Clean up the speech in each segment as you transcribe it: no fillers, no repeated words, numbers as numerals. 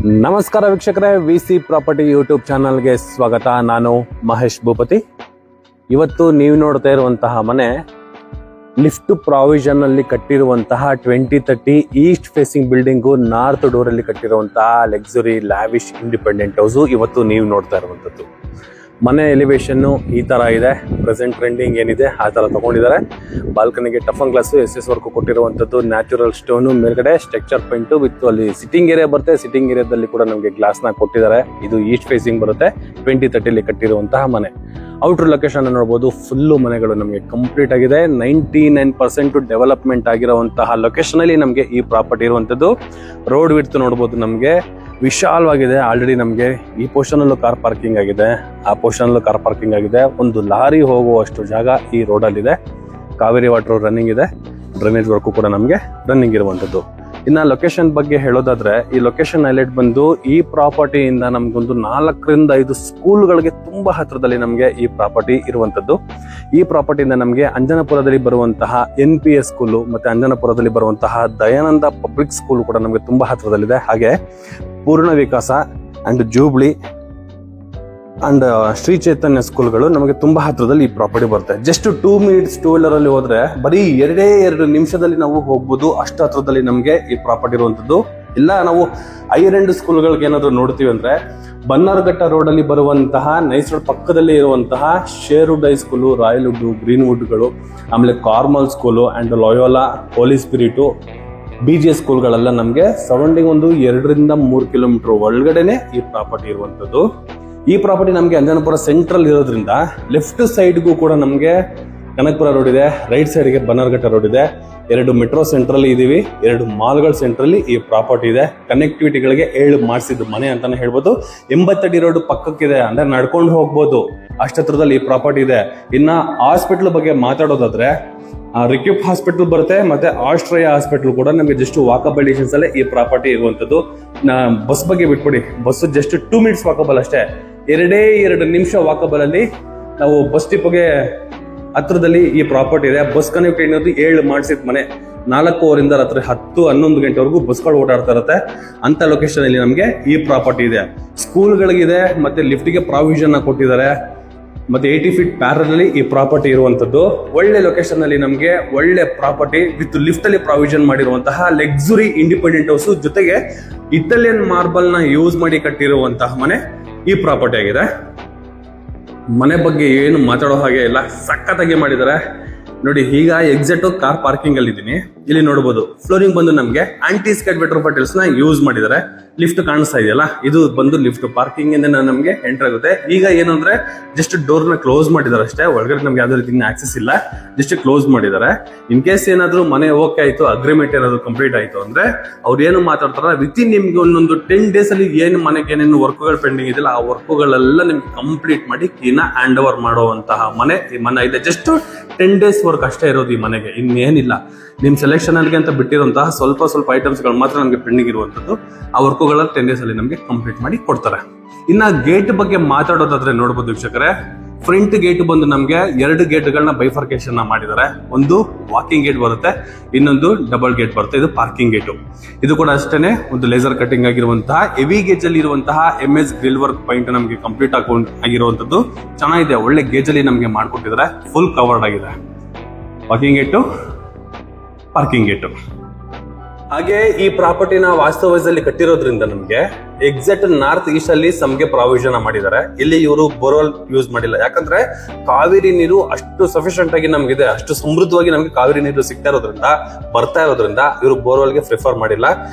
ನಮಸ್ಕಾರ ವೀಕ್ಷಕರೇ, VC property YouTube ಚಾನಲ್ಗೆ ಸ್ವಾಗತ. ನಾನು ಮಹೇಶ್ ಭೂಪತಿ. ಇವತ್ತು ನೀವು ನೋಡ್ತಾ ಇರುವಂತಹ ಮನೆ ಲಿಫ್ಟ್ ಪ್ರಾವಿಷನ್ ಅಲ್ಲಿ ಕಟ್ಟಿರುವಂತಹ 2030 East facing building, north door ಅಲ್ಲಿ ಕಟ್ಟಿರುವಂತಹ ಲಕ್ಸುರಿ ಲ್ಯಾವಿಶ್ ಇಂಡಿಪೆಂಡೆಂಟ್ ಹೌಸ್ ಇವತ್ತು ನೀವು ನೋಡ್ತಾ ಇರುವಂತದ್ದು. ಮನೆ ಎಲಿವೇಶನ್ ಈ ತರ ಇದೆ. ಪ್ರೆಸೆಂಟ್ ಟ್ರೆಂಡಿಂಗ್ ಏನಿದೆ ಆ ತರ ತಗೊಂಡಿದ್ದಾರೆ. ಬಾಲ್ಕನಿಗೆ ಟಫನ್ ಗ್ಲಾಸ್ SS ವರ್ಕ್ ಕೊಟ್ಟಿರುವಂತದ್ದು, ನ್ಯಾಚುರಲ್ ಸ್ಟೋನ್, ಮೇಲ್ಗಡೆ ಸ್ಟ್ರಕ್ಚರ್ ಪೇಂಟ್ ವಿತ್ ಅಲ್ಲಿ ಸಿಟ್ಟಿಂಗ್ ಏರಿಯಾ ಬರುತ್ತೆ. ಸಿಟ್ಟಿಂಗ್ ಏರಿಯಾದಲ್ಲಿ ಕೂಡ ನಮಗೆ ಗ್ಲಾಸ್ ನ ಕೊಟ್ಟಿದ್ದಾರೆ. ಇದು ಈಸ್ಟ್ ಫೇಸಿಂಗ್ ಬರುತ್ತೆ. 2030 ಕಟ್ಟಿರುವಂತಹ ಮನೆ. ಔಟರ್ ಲೊಕೇಶನ್ ನೋಡಬಹುದು. ಫುಲ್ಲು ಮನೆಗಳು ನಮಗೆ ಕಂಪ್ಲೀಟ್ ಆಗಿದೆ. 99% ಡೆವಲಪ್ಮೆಂಟ್ ಆಗಿರುವಂತಹ ಲೊಕೇಶನ್ ಅಲ್ಲಿ ನಮಗೆ ಈ ಪ್ರಾಪರ್ಟಿ ಇರುವಂತದ್ದು. ರೋಡ್ ವಿಡ್ತ್ ನೋಡಬಹುದು, ನಮಗೆ ವಿಶಾಲವಾಗಿದೆ. ಆಲ್ರೆಡಿ ನಮಗೆ ಈ ಪೋರ್ಷನ್ ಅಲ್ಲೂ ಕಾರ್ ಪಾರ್ಕಿಂಗ್ ಆಗಿದೆ, ಆ ಪೋರ್ಷನ್ ಅಲ್ಲೂ ಕಾರ್ ಪಾರ್ಕಿಂಗ್ ಆಗಿದೆ. ಒಂದು ಲಾರಿ ಹೋಗುವಷ್ಟು ಜಾಗ ಈ ರೋಡ್ ಅಲ್ಲಿ ಇದೆ. ಕಾವೇರಿ ವಾಟರ್ ರನ್ನಿಂಗ್ ಇದೆ. ಡ್ರೈನೇಜ್ ವರ್ಕ್ ಕೂಡ ನಮಗೆ ರನ್ನಿಂಗ್ ಇರುವಂತದ್ದು. ಇನ್ನ ಲೊಕೇಶನ್ ಬಗ್ಗೆ ಹೇಳೋದಾದ್ರೆ, ಈ ಲೊಕೇಶನ್ ಹೈಲೈಟ್ ಬಂದು ಈ ಪ್ರಾಪರ್ಟಿಯಿಂದ ನಮ್ಗೊಂದು 4 ರಿಂದ 5 ಸ್ಕೂಲ್ಗಳಿಗೆ ತುಂಬಾ ಹತ್ರದಲ್ಲಿ ನಮಗೆ ಈ ಪ್ರಾಪರ್ಟಿ ಇರುವಂತದ್ದು. ಈ ಪ್ರಾಪರ್ಟಿಯಿಂದ ನಮಗೆ ಅಂಜನಪುರದಲ್ಲಿ ಬರುವಂತಹ NPS ಸ್ಕೂಲು ಮತ್ತೆ ಅಂಜನಪುರದಲ್ಲಿ ಬರುವಂತಹ ದಯಾನಂದ ಪಬ್ಲಿಕ್ ಸ್ಕೂಲ್ ಕೂಡ ನಮಗೆ ತುಂಬಾ ಹತ್ರದಲ್ಲಿದೆ. ಹಾಗೆ ಪೂರ್ಣ ವಿಕಾಸ ಅಂಡ್ ಜೂಬ್ಲಿ ಅಂಡ್ ಶ್ರೀ ಚೈತನ್ಯ ಸ್ಕೂಲ್ಗಳು ನಮಗೆ ತುಂಬಾ ಹತ್ರದಲ್ಲಿ ಈ ಪ್ರಾಪರ್ಟಿ ಬರುತ್ತೆ. ಜಸ್ಟ್ 2 ಮಿನಿಟ್ಸ್ 2 ವೀಲರ್ ಅಲ್ಲಿ ಹೋದ್ರೆ ಬರೀ 2 ನಿಮಿಷದಲ್ಲಿ ನಾವು ಹೋಗ್ಬೋದು. ಅಷ್ಟು ಹತ್ರದಲ್ಲಿ ನಮಗೆ ಈ ಪ್ರಾಪರ್ಟಿ ಇರುವಂತದ್ದು. ಇಲ್ಲ ನಾವು ಹೈಯರ್ ಎಂಡ್ ಸ್ಕೂಲ್ಗಳಿಗೆ ಏನಾದ್ರು ನೋಡ್ತೀವಿ ಅಂದ್ರೆ, ಬನ್ನರ್ಘಟ್ಟ ರೋಡ್ ಅಲ್ಲಿ ಬರುವಂತಹ ನೈಸ್ ರೋಡ್ ಪಕ್ಕದಲ್ಲಿ ಇರುವಂತಹ Sherwood high school, Royal Wood, green ವುಡ್ಗಳು, ಆಮೇಲೆ Carmel school and Loyola, Holy Spirit, BGS ಸ್ಕೂಲ್ಗಳೆಲ್ಲ ನಮಗೆ ಸರೌಂಡಿಂಗ್ ಒಂದು 2 ರಿಂದ 3 ಕಿಲೋಮೀಟರ್ ಒಳಗಡೆನೆ ಈ ಪ್ರಾಪರ್ಟಿ ಇರುವಂತದ್ದು. ಈ ಪ್ರಾಪರ್ಟಿ ನಮಗೆ ಅಂಜನಪುರ ಸೆಂಟ್ರಲ್ ಇರೋದ್ರಿಂದ ಲೆಫ್ಟ್ ಸೈಡ್ಗೂ ಕೂಡ ನಮಗೆ ಕನಕಪುರ ರೋಡ್ ಇದೆ, ರೈಟ್ ಸೈಡ್ಗೆ ಬನ್ನರ್ಘಟ್ಟ ರೋಡ್ ಇದೆ. 2 ಮೆಟ್ರೋ ಸೆಂಟ್ರಲ್ಲಿ ಇದೀವಿ, 2 ಮಾಲ್ಗಳ ಸೆಂಟ್ರಲ್ಲಿ ಈ ಪ್ರಾಪರ್ಟಿ ಇದೆ. ಕನೆಕ್ಟಿವಿಟಿಗಳಿಗೆ 7 ಮಾಡಿಸಿದ್ದು ಮನೆ ಅಂತಾನೆ ಹೇಳ್ಬೋದು. 80 ಅಡಿ ರೋಡ್ ಪಕ್ಕಕ್ಕಿದೆ, ಅಂದ್ರೆ ನಡ್ಕೊಂಡು ಹೋಗ್ಬೋದು. ಅಷ್ಟತ್ರದಲ್ಲಿ ಈ ಪ್ರಾಪರ್ಟಿ ಇದೆ. ಇನ್ನ ಹಾಸ್ಪಿಟಲ್ ಬಗ್ಗೆ ಮಾತಾಡೋದಾದ್ರೆ, ರಿಕ್ಯೂಪ್ ಹಾಸ್ಪಿಟಲ್ ಬರುತ್ತೆ, ಮತ್ತೆ ಆಸ್ಟ್ರೇಲಿಯಾ ಹಾಸ್ಪಿಟಲ್ ಕೂಡ ನಮಗೆ ಜಸ್ಟ್ ವಾಕಬಲ್ ಡಿಸ್ಟೆನ್ಸ್ ಅಲ್ಲೇ ಈ ಪ್ರಾಪರ್ಟಿ ಇರುವಂತದ್ದು. ಬಸ್ ಬಗ್ಗೆ ಬಿಟ್ಬಿಡಿ, ಬಸ್ ಜಸ್ಟ್ 2 ಮಿನಿಟ್ಸ್ ವಾಕಬಲ್ ಅಷ್ಟೇ. 2 ನಿಮಿಷ ವಾಕಬಲ್ ಅಲ್ಲಿ ನಾವು ಬಸ್ ಡಿಪೋಗೆ ಹತ್ರದಲ್ಲಿ ಈ ಪ್ರಾಪರ್ಟಿ ಇದೆ. ಬಸ್ ಕನೆಕ್ಟಿವಿಟಿ 7 ಮಾಡಿಸಿದ ಮನೆ. 4:15 ರಾತ್ರಿ 10-11 ಗಂಟೆವರೆಗೂ ಬಸ್ಗಳು ಓಡಾಡ್ತಾ ಇರುತ್ತೆ. ಅಂತ ಲೊಕೇಶನ್ ಅಲ್ಲಿ ನಮಗೆ ಈ ಪ್ರಾಪರ್ಟಿ ಇದೆ. ಸ್ಕೂಲ್ಗಳಿಗಿದೆ, ಮತ್ತೆ ಲಿಫ್ಟ್ಗೆ ಪ್ರಾವಿಷನ್ ಕೊಟ್ಟಿದ್ದಾರೆ. ಮತ್ತೆ 80 ಫೀಟ್ ಪ್ಯಾರಲಲ್ಲಿ ಈ ಪ್ರಾಪರ್ಟಿ ಇರುವಂತದ್ದು. ಒಳ್ಳೆ ಲೊಕೇಶನ್ ಅಲ್ಲಿ ನಮಗೆ ಒಳ್ಳೆ ಪ್ರಾಪರ್ಟಿ ವಿತ್ ಲಿಫ್ಟ್ ಅಲ್ಲಿ ಪ್ರಾವಿಷನ್ ಮಾಡಿರುವಂತಹ ಲಕ್ಸುರಿ ಇಂಡಿಪೆಂಡೆಂಟ್ ಹೌಸ್, ಜೊತೆಗೆ ಇಟಾಲಿಯನ್ ಮಾರ್ಬಲ್ ನ ಯೂಸ್ ಮಾಡಿ ಕಟ್ಟಿರುವಂತಹ ಮನೆ ಈ ಪ್ರಾಪರ್ಟಿ ಆಗಿದೆ. ಮನೆ ಬಗ್ಗೆ ಏನು ಮಾತಾಡೋ ಹಾಗೆ ಇಲ್ಲ, ಸಖತ್ತಾಗಿ ಮಾಡಿದ್ದಾರೆ ನೋಡಿ. ಈಗ ಎಕ್ಸಾಕ್ಟ್ ಕಾರ್ ಪಾರ್ಕಿಂಗ್ ಅಲ್ಲಿ ಇದ್ದೀನಿ. ಇಲ್ಲಿ ನೋಡಬಹುದು ಫ್ಲೋರಿಂಗ್ ಬಂದು ನಮಗೆ ಆಂಟಿ ಸ್ಕೇಟ್ ವೆಟ್ರೋಫೈಟಲ್ಸ್ ನ ಯೂಸ್ ಮಾಡಿದ್ದಾರೆ. ಲಿಫ್ಟ್ ಕಾಣಿಸ್ತಾ ಇದೆಯಲ್ಲ, ಇದು ಬಂದು ಲಿಫ್ಟ್ ಪಾರ್ಕಿಂಗ್ ಇಂದ ನಮಗೆ ಎಂಟರ್ ಆಗುತ್ತೆ. ಈಗ ಏನಂದ್ರೆ ಜಸ್ಟ್ ಡೋರ್ ನ ಕ್ಲೋಸ್ ಮಾಡಿದ್ದಾರೆ ಅಷ್ಟೇ. ಒಳಗಡೆ ನಮ್ಗೆ ಯಾವ್ದೇ ರೀತಿ ಆಕ್ಸೆಸ್ ಇಲ್ಲ, ಜಸ್ಟ್ ಕ್ಲೋಸ್ ಮಾಡಿದ್ದಾರೆ. ಇನ್ ಕೇಸ್ ಏನಾದ್ರು ಮನೆ ಓಕೆ ಆಯ್ತು, ಅಗ್ರಿಮೆಂಟ್ ಏನಾದ್ರು ಕಂಪ್ಲೀಟ್ ಆಯ್ತು ಅಂದ್ರೆ ಅವ್ರು ಏನು ಮಾತಾಡ್ತಾರ, ವಿತಿನ್ ನಿಮ್ಗೆ ಒಂದೊಂದು 10 ಡೇಸ್ ಅಲ್ಲಿ ಏನು ಮನೆಗೆ ಏನೇನು ವರ್ಕ್ಗಳು ಪೆಂಡಿಂಗ್ ಇದೆಯಲ್ಲ, ಆ ವರ್ಕ್ಗಳೆಲ್ಲ ನಿಮ್ಗೆ ಕಂಪ್ಲೀಟ್ ಮಾಡಿ ಕೀನ ಹ್ಯಾಂಡ್ ಓವರ್ ಮಾಡುವಂತಹ ಮನೆ ಈ ಮನೆ ಇದೆ. ಜಸ್ಟ್ 10 ಡೇಸ್ ವರ್ಕ್ ಅಷ್ಟೇ ಇರೋದು ಈ ಮನೆಗೆ, ಇನ್ನೇನಿಲ್ಲ. ನಿಮ್ ಸೆಲೆಕ್ಷನ್ ಅಲ್ಲಿ ಅಂತ ಬಿಟ್ಟಿರುವಂತಹ ಸ್ವಲ್ಪ ಐಟಮ್ಸ್ ಗಳು ಮಾತ್ರ ನಮಗೆ ಪೆಂಡಿಂಗ್ ಇರುವಂತದ್ದು. ಆ ವರ್ಕ್ಗಳ 10 ಡೇಸ್ ಅಲ್ಲಿ ನಮಗೆ ಕಂಪ್ಲೀಟ್ ಮಾಡಿ ಕೊಡ್ತಾರೆ. ಇನ್ನ ಗೇಟ್ ಬಗ್ಗೆ ಮಾತಾಡೋದಾದ್ರೆ ನೋಡಬಹುದು ವೀಕ್ಷಕರೇ, ಫ್ರಂಟ್ ಗೇಟ್ ಬಂದು ನಮಗೆ 2 ಗೇಟ್ಗಳನ್ನ ಬೈಫರ್ಕೇಶನ್ ಮಾಡಿದ್ದಾರೆ. ಒಂದು ವಾಕಿಂಗ್ ಗೇಟ್ ಬರುತ್ತೆ, ಇನ್ನೊಂದು ಡಬಲ್ ಗೇಟ್ ಬರುತ್ತೆ. ಇದು ಪಾರ್ಕಿಂಗ್ ಗೇಟ್. ಇದು ಕೂಡ ಅಷ್ಟೇನೆ ಒಂದು ಲೇಸರ್ ಕಟಿಂಗ್ ಆಗಿರುವಂತಹ ಹೆವಿ ಗೇಜ್ ಅಲ್ಲಿ ಇರುವಂತಹ MS ಗ್ರಿಲ್ ವರ್ಕ್ ಪಾಯಿಂಟ್ ನಮಗೆ ಕಂಪ್ಲೀಟ್ ಆಗಿರುವಂತದ್ದು. ಚೆನ್ನಾಗಿದೆ, ಒಳ್ಳೆ ಗೇಜ್ ಅಲ್ಲಿ ನಮಗೆ ಮಾಡ್ಕೊಟ್ಟಿದ್ದಾರೆ. ಫುಲ್ ಕವರ್ಡ್ ಆಗಿದೆ ವಾಕಿಂಗ್ ಗೇಟು, ಪಾರ್ಕಿಂಗ್ ಗೇಟು. ಹಾಗೆ ಈ ಪ್ರಾಪರ್ಟಿನ ವಾಸ್ತವದಲ್ಲಿ ಕಟ್ಟಿರೋದ್ರಿಂದ ನಮಗೆ ಎಕ್ಸಾಕ್ಟ್ ನಾರ್ತ್ ಈಸ್ಟ್ ಅಲ್ಲಿ ಸಮ್ಗೆ ಪ್ರಾವಿಷನ್ ಮಾಡಿದ್ದಾರೆ. ಇಲ್ಲಿ ಇವರು ಬೋರ್ವೆಲ್ ಯೂಸ್ ಮಾಡಿಲ್ಲ, ಯಾಕಂದ್ರೆ ಕಾವೇರಿ ನೀರು ಅಷ್ಟು ಸಫಿಶಿಯಂಟ್ ಆಗಿ ನಮಗಿದೆ, ಅಷ್ಟು ಸಮೃದ್ಧವಾಗಿ ನಮಗೆ ಕಾವೇರಿ ನೀರು ಬರ್ತಾ ಇರೋದ್ರಿಂದ ಇವರು ಬೋರ್ವೆಲ್ಗೆ ಪ್ರಿಫರ್ ಮಾಡಿಲ್ಲ.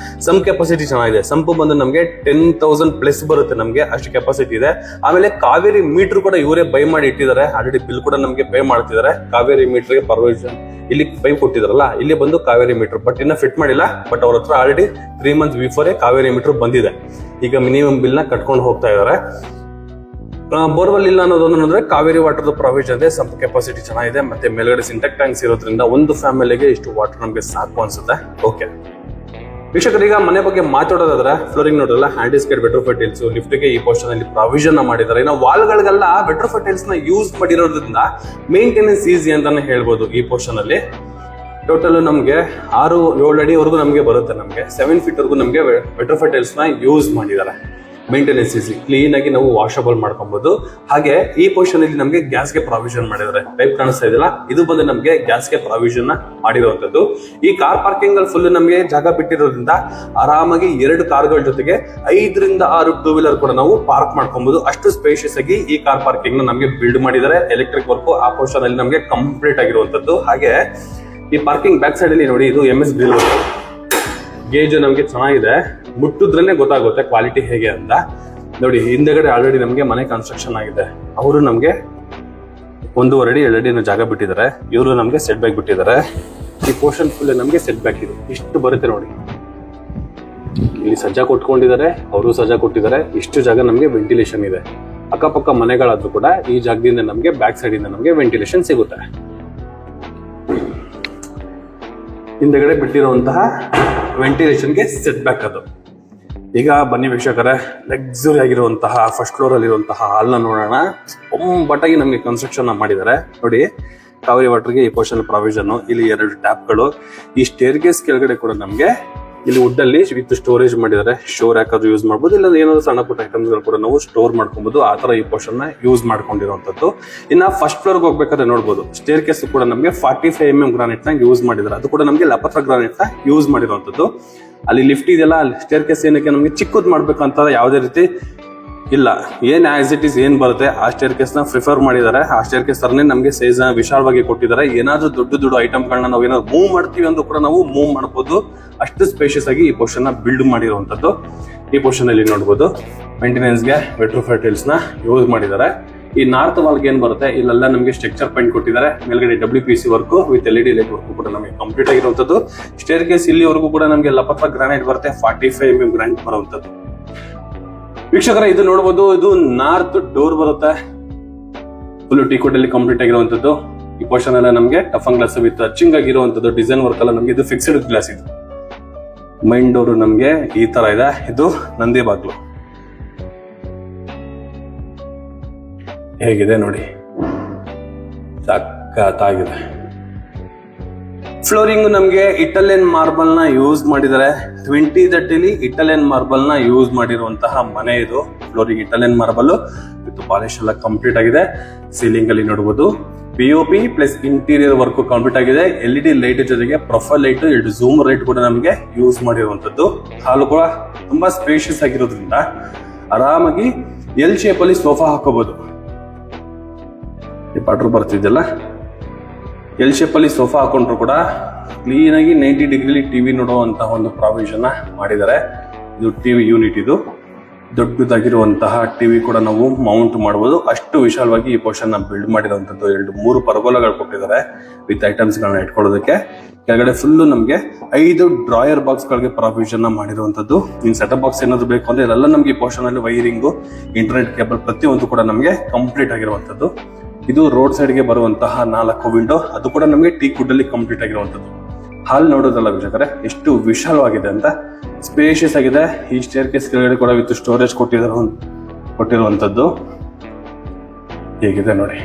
ಸಮ್ ಕೆಪಾಸಿಟಿ ಚೆನ್ನಾಗಿದೆ. ಸಂಪು ಬಂದು ನಮಗೆ 10,000 ಪ್ಲಸ್ ಬರುತ್ತೆ, ನಮಗೆ ಅಷ್ಟು ಕೆಪಾಸಿಟಿ ಇದೆ. ಆಮೇಲೆ ಕಾವೇರಿ ಮೀಟರ್ ಕೂಡ ಇವರೇ ಬೈ ಮಾಡಿ ಇಟ್ಟಿದ್ದಾರೆ. ಆಲ್ರೆಡಿ ಬಿಲ್ ಕೂಡ ನಮಗೆ ಪೇ ಮಾಡ್ತಿದ್ದಾರೆ. ಕಾವೇರಿ ಮೀಟರ್ಗೆ ಪರ್ಮಿಷನ್ ಇಲ್ಲಿ ಪೈ ಕೊಟ್ಟಿದಾರಲ್ಲ, ಇಲ್ಲಿ ಬಂದು ಕಾವೇರಿ ಮೀಟರ್ ಬಟ್ ಇನ್ನ ಫಿಟ್ ಮಾಡಿಲ್ಲ. ಬಟ್ ಅವ್ರ ಹತ್ರ already 3 months before Cauvery meter ಬಂದಿದೆ. ಈಗ ಮಿನಿಮಮ್ ಬಿಲ್ ನ ಕಟ್ಕೊಂಡು ಹೋಗ್ತಾ ಇದಾರೆ. ಬೋರ್ವೆಲ್ ಇಲ್ಲ ಅನ್ನೋದೊಂದ್ರೆ ಕಾವೇರಿ ವಾಟರ್ ಪ್ರಾವಿಷನ್ ಇದೆ. ಸಂಪ್ ಕೆಪಾಸಿಟಿ ಚೆನ್ನಾಗಿದೆ, ಮತ್ತೆ ಮೇಲ್ಗಡೆ ಸಿಂಟೆಕ್ ಟ್ಯಾಂಕ್ಸ್ ಇರೋದ್ರಿಂದ ಒಂದು ಫ್ಯಾಮಿಲಿಗೆ ಇಷ್ಟು ವಾಟರ್ ನಮಗೆ ಸಾಕು ಅನ್ಸುತ್ತೆ. ಓಕೆ ವೀಕ್ಷಕರೀಗ ಮನೆ ಬಗ್ಗೆ ಮಾತಾಡೋದಾದ್ರೆ, ಫ್ಲೋರಿಂಗ್ ನೋಡ್ರಲ್ಲ, ಹ್ಯಾಂಡಿಸ್ಕೇಟ್ ವೆಟ್ರೋಫೈಟೈಲ್ಸ್, ಲಿಫ್ಟ್ ಗೆ ಈ ಪೋರ್ಷನ್ ಅಲ್ಲಿ ಪ್ರಾವಿಷನ್ ಮಾಡಿದ್ದಾರೆ. ಇನ್ನು ವಾಲ್ ಗಳಿಗೆಲ್ಲ ವೆಟ್ರೋಫೈಟೈಲ್ಸ್ ನ ಯೂಸ್ ಮಾಡಿರೋದ್ರಿಂದ ಮೇಂಟೆನೆನ್ಸ್ ಈಸಿ ಅಂತಾನೆ ಹೇಳ್ಬೋದು. ಈ ಪೋರ್ಷನ್ ಅಲ್ಲಿ ಟೋಟಲ್ ನಮಗೆ 6-7 ಅಡಿವರೆಗೂ ನಮಗೆ ಬರುತ್ತೆ. ನಮಗೆ 7 ಫೀಟ್ ವರೆಗೂ ನಮಗೆ ವೆಟ್ರೋಫೈಟ್ ಟೈಲ್ಸ್ ನ ಯೂಸ್ ಮಾಡಿದ್ದಾರೆ. ಮೇಂಟೆನೆನ್ಸ್ ಈಸಿ, ಕ್ಲೀನ್ ಆಗಿ ನಾವು ವಾಷಬಲ್ ಮಾಡ್ಕೊಬಹುದು. ಹಾಗೆ ಈ ಪೊಸಿಷನ್ ಅಲ್ಲಿ ನಮಗೆ ಗ್ಯಾಸ್ಗೆ ಪ್ರಾವಿಷನ್ ಮಾಡಿದ್ದಾರೆ. ಪೈಪ್ ಕಾಣಿಸ್ತಾ ಇದೆಯಲ್ಲ, ಇದು ಬಂದು ನಮಗೆ ಗ್ಯಾಸ್ಗೆ ಪ್ರಾವಿಷನ್ ಮಾಡಿರುವಂತದ್ದು. ಈ ಕಾರ್ ಪಾರ್ಕಿಂಗ್ ಅಲ್ಲಿ ಫುಲ್ ನಮಗೆ ಜಾಗ ಬಿಟ್ಟಿರೋದ್ರಿಂದ ಆರಾಮಾಗಿ 2 ಕಾರ್ಗಳ ಜೊತೆಗೆ 5-6 ಟೂ ವೀಲರ್ ಕೂಡ ನಾವು ಪಾರ್ಕ್ ಮಾಡ್ಕೊಬಹುದು. ಅಷ್ಟು ಸ್ಪೇಷಿಯಸ್ ಆಗಿ ಈ ಕಾರ್ ಪಾರ್ಕಿಂಗ್ ನ ನಮಗೆ ಬಿಲ್ಡ್ ಮಾಡಿದ್ದಾರೆ. ಎಲೆಕ್ಟ್ರಿಕ್ ವರ್ಕ್ ಆ ಪೊಸಿಷನ್ ಅಲ್ಲಿ ನಮಗೆ ಕಂಪ್ಲೀಟ್ ಆಗಿರುವಂತದ್ದು. ಹಾಗೆ ಈ ಪಾರ್ಕಿಂಗ್ ಬ್ಯಾಕ್ ಸೈಡ್ ಅಲ್ಲಿ ನೋಡಿ, ಇದು MS ಗ್ರಿಲ್ ಗೇಜ್ ನಮಗೆ ಚೆನ್ನಾಗಿದೆ. ಮುಟ್ಟಿದ್ರೇನೆ ಗೊತ್ತಾಗುತ್ತೆ ಕ್ವಾಲಿಟಿ ಹೇಗೆ ಅಂತ. ನೋಡಿ ಹಿಂದೆಗಡೆ ಆಲ್ರೆಡಿ ನಮಗೆ ಮನೆ ಕನ್ಸ್ಟ್ರಕ್ಷನ್ ಆಗಿದೆ. ಅವರು ನಮಗೆ 1.5 ಅಡಿ 2 ಅಡಿನ ಜಾಗ ಬಿಟ್ಟಿದ್ದಾರೆ. ಇವರು ನಮಗೆ ಸೆಟ್ ಬ್ಯಾಕ್ ಬಿಟ್ಟಿದ್ದಾರೆ. ಈ ಪೋರ್ಷನ್ ಫುಲ್ ನಮಗೆ ಸೆಟ್ ಬ್ಯಾಕ್ ಇದೆ. ಇಷ್ಟು ಬರುತ್ತೆ ನೋಡಿ. ಇಲ್ಲಿ ಸಜ್ಜಾ ಕೊಟ್ಕೊಂಡಿದ್ದಾರೆ, ಅವರು ಸಜ್ಜಾ ಕೊಟ್ಟಿದ್ದಾರೆ. ಇಷ್ಟು ಜಾಗ ನಮಗೆ ವೆಂಟಿಲೇಷನ್ ಇದೆ. ಅಕ್ಕಪಕ್ಕ ಮನೆಗಳಾದ್ರೂ ಕೂಡ ಈ ಜಾಗದಿಂದ ನಮಗೆ ಬ್ಯಾಕ್ ಸೈಡ್ ಇಂದ ನಮಗೆ ವೆಂಟಿಲೇಷನ್ ಸಿಗುತ್ತೆ. ಹಿಂದೆಗಡೆ ಬಿಟ್ಟಿರುವಂತಹ ವೆಂಟಿಲೇಷನ್ಗೆ ಸೆಟ್ ಬ್ಯಾಕ್ ಅದು. ಈಗ ಬನ್ನಿ ವೀಕ್ಷಕರೇ, ಲಕ್ಸುರಿ ಆಗಿರುವಂತಹ ಫಸ್ಟ್ ಫ್ಲೋರ್ ಅಲ್ಲಿರುವಂತಹ ಹಾಲ್ನ ನೋಡೋಣ. ಬಟ್ಟಾಗಿ ನಮಗೆ ಕನ್ಸ್ಟ್ರಕ್ಷನ್ ಮಾಡಿದ್ದಾರೆ. ನೋಡಿ, ಕಾವೇರಿ ವಾಟರ್ಗೆ ಈ ಪೋರ್ಷನ್ ಪ್ರಾವಿಷನ್, ಇಲ್ಲಿ 2 ಟ್ಯಾಪ್ಗಳು. ಈ ಸ್ಟೇರ್ ಕೇಸ್ ಕೆಳಗಡೆ ಕೂಡ ನಮಗೆ ಇಲ್ಲಿ ವುಡ್ ಅಲ್ಲಿ ವಿತ್ ಸ್ಟೋರೇಜ್ ಮಾಡಿದ್ದಾರೆ. ಸ್ಟೋರ್ ಯಾಕಾದ್ರೂ ಯೂಸ್ ಮಾಡಬಹುದು, ಇಲ್ಲ ಏನಾದ್ರು ಸಣ್ಣ ಪುಟ್ಟ ಐಟಮ್ಸ್ ಗಳು ಕೂಡ ನಾವು ಸ್ಟೋರ್ ಮಾಡ್ಕೊಬಹುದು. ಆ ತರ ಈ ಪೋರ್ಷನ್ ನ ಯೂಸ್ ಮಾಡ್ಕೊಂಡಿರುವಂತದ್ದು. ಇನ್ನ ಫಸ್ಟ್ ಫ್ಲೋರ್ ಹೋಗ್ಬೇಕಾದ್ರೆ ನೋಡಬಹುದು, ಸ್ಟೇರ್ ಕೇಸ್ ಕೂಡ ನಮಗೆ 45 mm ಗ್ರಾನೈಟ್ ನ ಯೂಸ್ ಮಾಡಿದ್ದಾರೆ. ಅದು ಕೂಡ ನಮಗೆ ಲಪತ್ರ ಗ್ರಾನೈಟ್ ನ ಯೂಸ್ ಮಾಡಿರುವಂತದ್ದು. ಅಲ್ಲಿ ಲಿಫ್ಟ್ ಇದೆಯಲ್ಲ, ಸ್ಟೇರ್ ಕೇಸ್ ಏನಕ್ಕೆ ನಮಗೆ ಚಿಕ್ಕದ್ ಮಾಡ್ಬೇಕಂತ ಯಾವುದೇ ರೀತಿ ಇಲ್ಲ. ಏನ್ ಆಸ್ ಇಟ್ ಇಸ್ ಏನ್ ಬರುತ್ತೆ ಆ ಸ್ಟೇರ್ ಕೇಸ್ ನ ಪ್ರಿಫರ್ ಮಾಡಿದ್ದಾರೆ. ಆ ಸ್ಟೇರ್ ಕೇಸ್ ತರನೇ ನಮಗೆ ಸೈಜ್ ನ ವಿಶಾಲವಾಗಿ ಕೊಟ್ಟಿದ್ದಾರೆ. ಏನಾದ್ರೂ ದೊಡ್ಡ ಐಟಮ್ ಗಳನ್ನ ನಾವು ಏನಾದ್ರು ಮೂವ್ ಮಾಡ್ತೀವಿ ಅಂದ್ರೂ ಕೂಡ ನಾವು ಮೂವ್ ಮಾಡಬಹುದು. ಅಷ್ಟು ಸ್ಪೇಷಿಯಸ್ ಆಗಿ ಈ ಪೋರ್ಷನ್ ನ ಬಿಲ್ಡ್ ಮಾಡಿರುವಂತದ್ದು. ಈ ಪೋರ್ಷನ್ ಅಲ್ಲಿ ನೋಡಬಹುದು, ಮೇಂಟೆನೆನ್ಸ್ ಗೆ ವೆಟ್ರೋಫೈಟ್ ಟೈಲ್ಸ್ ನ ಯೂಸ್ ಮಾಡಿದ್ದಾರೆ. ಈ ನಾರ್ತ್ ವಾಲ್ಗೆ ಏನ್ ಬರುತ್ತೆ, ಇಲ್ಲೆಲ್ಲ ನಮಗೆ ಸ್ಟ್ರಕ್ಚರ್ ಪೈಂಟ್ ಕೊಟ್ಟಿದ್ದಾರೆ. ಮೇಲ್ಗಡೆ WPC work with LED light work ಕೂಡ ನಮಗೆ ಕಂಪ್ಲೀಟ್ ಆಗಿರುವಂತದ್ದು. ಸ್ಟೇರ್ ಕೇಸ್ ಇಲ್ಲಿವರೆಗೂ ಕೂಡ ನಮಗೆ ಲಪತ್ರ ಗ್ರಾನೈಟ್ ಬರುತ್ತೆ. 45 mm ಗ್ರಾನೈಟ್ ಬರುವಂತದ್ದು. ವೀಕ್ಷಕರ, ಇದು ನೋಡಬಹುದು, ಇದು ನಾರ್ತ್ ಡೋರ್ ಬರುತ್ತೆ. ಫುಲ್ ಟೀಕೋಟ್ ಅಲ್ಲಿ ಕಂಪ್ಲೀಟ್ ಆಗಿರುವಂತದ್ದು. ಈ ಪೋರ್ಷನ್ ಎಲ್ಲ ನಮಗೆ ಟಫನ್ ಗ್ಲಾಸ್ ವಿತ್ ಅರ್ಚಿಂಗ್ ಆಗಿರುವಂತದ್ದು. ಡಿಸೈನ್ ವರ್ಕ್ ಎಲ್ಲ ನಮಗೆ ಇದು ಫಿಕ್ಸ್ಡ್ ಗ್ಲಾಸ್. ಇದು ಮೈನ್ ಡೋರ್ ನಮಗೆ ಈ ತರ ಇದೆ. ಇದು ನಂದಿ ಬಾಗ್ಲು ಹೇಗಿದೆ ನೋಡಿ, ಸಖತ್ತಾಗಿದೆ. ಫ್ಲೋರಿಂಗ್ ನಮಗೆ ಇಟಾಲಿಯನ್ ಮಾರ್ಬಲ್ ನ ಯೂಸ್ ಮಾಡಿದ್ದಾರೆ. 2030 ಇಟಾಲಿಯನ್ ಮಾರ್ಬಲ್ ನ ಯೂಸ್ ಮಾಡಿರುವಂತಹ ಮನೆ ಇದು. Flooring Italian marble with polish ಎಲ್ಲ ಕಂಪ್ಲೀಟ್ ಆಗಿದೆ. ಸೀಲಿಂಗ್ ಅಲ್ಲಿ ನೋಡಬಹುದು POP plus interior work complete ಆಗಿದೆ. LED ಲೈಟ್ ಜೊತೆಗೆ ಪ್ರೊಫೈಲ್ ಲೈಟ್, 2 ಝೂಮ್ ಲೈಟ್ ಕೂಡ ನಮಗೆ ಯೂಸ್ ಮಾಡಿರುವಂತದ್ದು. ಹಾಲು ಕೂಡ ತುಂಬಾ ಸ್ಪೇಷಿಯಸ್ ಆಗಿರೋದ್ರಿಂದ ಆರಾಮಾಗಿ L ಶೇಪ್ ಅಲ್ಲಿ ಸೋಫಾ ಹಾಕೋಬಹುದು. ಈ ಪಾಟ್ರು ಬರ್ತಿದ್ದಲ್ಲ, L ಶೇಪ್ ಅಲ್ಲಿ ಸೋಫಾ ಹಾಕೊಂಡ್ರು ಕೂಡ ಕ್ಲೀನ್ ಆಗಿ 90 ಡಿಗ್ರಿ ಟಿವಿ ನೋಡುವಂತಹ ಒಂದು ಪ್ರಾವಿಷನ್ ಮಾಡಿದ್ದಾರೆ. ಇದು ಟಿವಿ ಯೂನಿಟ್. ಇದು ದೊಡ್ಡದಾಗಿರುವಂತಹ ಟಿವಿ ಕೂಡ ನಾವು ಮೌಂಟ್ ಮಾಡಬಹುದು. ಅಷ್ಟು ವಿಶಾಲವಾಗಿ ಈ ಪೋರ್ಷನ್ ನ ಬಿಲ್ಡ್ ಮಾಡಿರುವಂತದ್ದು. 2-3 ಪರ್ಗೋಲಗಳು ಕೊಟ್ಟಿದ್ದಾರೆ ವಿತ್ ಐಟಮ್ಸ್ ಗಳನ್ನ ಇಟ್ಕೊಳ್ಳೋದಕ್ಕೆ. ಕೆಳಗಡೆ ಫುಲ್ ನಮಗೆ 5 ಡ್ರಾಯರ್ ಬಾಕ್ಸ್ ಗಳಿಗೆ ಪ್ರಾವಿಷನ್ ಮಾಡಿರುವಂತದ್ದು. ಇನ್ ಸೆಟಪ್ ಬಾಕ್ಸ್ ಏನಾದ್ರು ಬೇಕು ಅಂದ್ರೆ ಇದೆಲ್ಲ ನಮಗೆ ಈ ಪೋರ್ಷನ್ ಅಲ್ಲಿ ವೈರಿಂಗು, ಇಂಟರ್ನೆಟ್ ಕೇಬಲ್ ಪ್ರತಿಯೊಂದು ಕೂಡ ನಮಗೆ ಕಂಪ್ಲೀಟ್ ಆಗಿರುವಂತದ್ದು. ಇದು ರೋಡ್ ಸೈಡ್ ಗೆ ಬರುವಂತಹ 4 ವಿಂಡೋ, ಅದು ಕೂಡ ನಮಗೆ ಟೀಕ್ ವುಡ್ ಅಲ್ಲಿ ಕಂಪ್ಲೀಟ್ ಆಗಿರುವಂತದ್ದು. ಹಾಲ್ ನೋಡೋದಲ್ಲ ವೀಕ್ಷಕರೇ, ಎಷ್ಟು ವಿಶಾಲವಾಗಿದೆ ಅಂತ, ಸ್ಪೇಷಿಯಸ್ ಆಗಿದೆ. ಈ ಸ್ಟೇರ್ ಕೇಸ್ ಕೆಳಗಡೆ ಕೂಡ ವಿತ್ ಸ್ಟೋರೇಜ್ ಕೊಟ್ಟಿರುವಂತದ್ದು ಹೇಗಿದೆ ನೋಡಿ.